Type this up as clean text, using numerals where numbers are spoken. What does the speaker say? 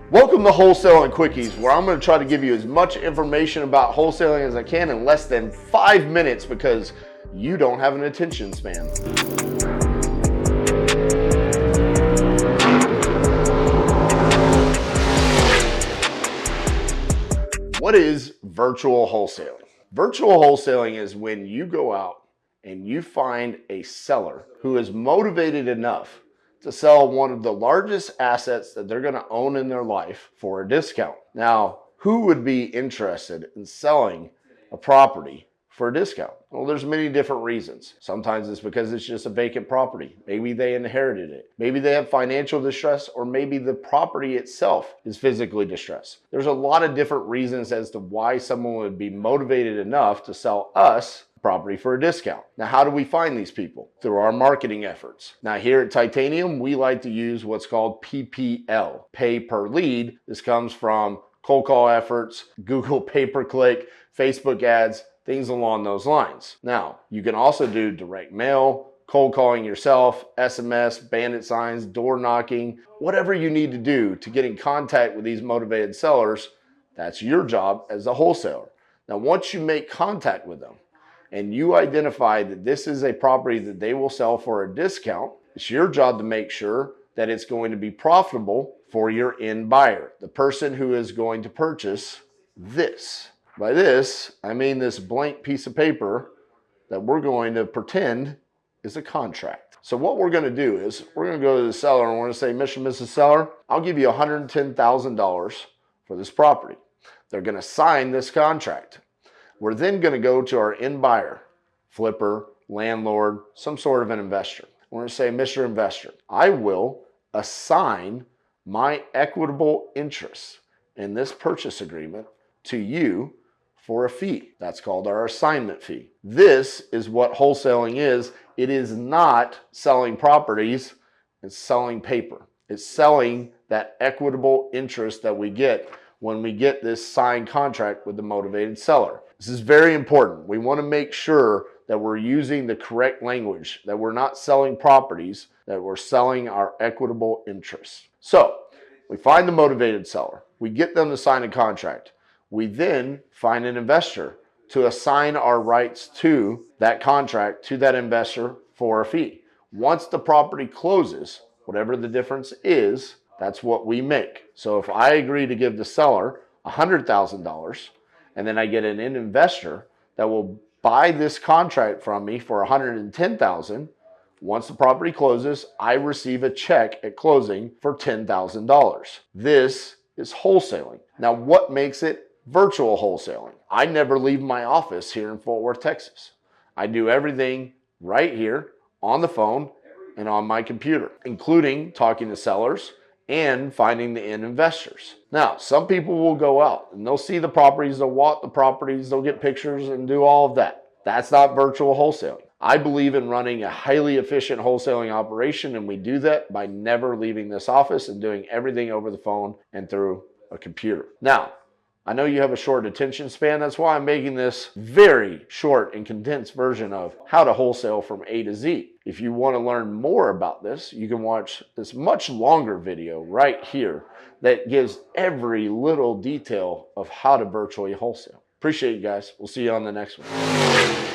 Welcome to Wholesaling Quickies, where I'm going to try to give you as much information about wholesaling as I can in less than 5 minutes because you don't have an attention span. What is virtual wholesaling? Virtual wholesaling is when you go out and you find a seller who is motivated enough to sell one of the largest assets that they're going to own in their life for a discount. Now, who would be interested in selling a property for a discount? Well, there's many different reasons. Sometimes it's because it's just a vacant property. Maybe they inherited it. Maybe they have financial distress, or maybe the property itself is physically distressed. There's a lot of different reasons as to why someone would be motivated enough to sell us property for a discount. Now, how do we find these people? Through our marketing efforts. Now, here at Titanium, we like to use what's called PPL, pay per lead. This comes from cold call efforts, Google pay-per-click, Facebook ads, things along those lines. Now, you can also do direct mail, cold calling yourself, SMS, bandit signs, door knocking, whatever you need to do to get in contact with these motivated sellers. That's your job as a wholesaler. Now, once you make contact with them, and you identify that this is a property that they will sell for a discount, it's your job to make sure that it's going to be profitable for your end buyer, the person who is going to purchase this. By this, I mean this blank piece of paper that we're going to pretend is a contract. So what we're going to do is we're going to go to the seller and we're going to say, Mr. and Mrs. Seller, I'll give you $110,000 for this property. They're going to sign this contract. We're then going to go to our end buyer, flipper, landlord, some sort of an investor. We're going to say, Mr. Investor, I will assign my equitable interest in this purchase agreement to you for a fee. That's called our assignment fee. This is what wholesaling is. It is not selling properties, it's selling paper. It's selling that equitable interest that we get when we get this signed contract with the motivated seller. This is very important. We want to make sure that we're using the correct language, that we're not selling properties, that we're selling our equitable interests. So we find the motivated seller. We get them to sign a contract. We then find an investor to assign our rights to that contract to that investor for a fee. Once the property closes, whatever the difference is, that's what we make. So if I agree to give the seller $100,000, and then I get an investor that will buy this contract from me for $110,000, once the property closes, I receive a check at closing for $10,000. This is wholesaling. Now, what makes it virtual wholesaling? I never leave my office here in Fort Worth, Texas. I do everything right here on the phone and on my computer, including talking to sellers and finding the end investors. Now, some people will go out and they'll see the properties, they'll walk the properties, they'll get pictures and do all of that. That's not virtual wholesaling. I believe in running a highly efficient wholesaling operation, and we do that by never leaving this office and doing everything over the phone and through a computer. Now, I know you have a short attention span. That's why I'm making this very short and condensed version of how to wholesale from A to Z. If you want to learn more about this, you can watch this much longer video right here that gives every little detail of how to virtually wholesale. Appreciate you guys. We'll see you on the next one.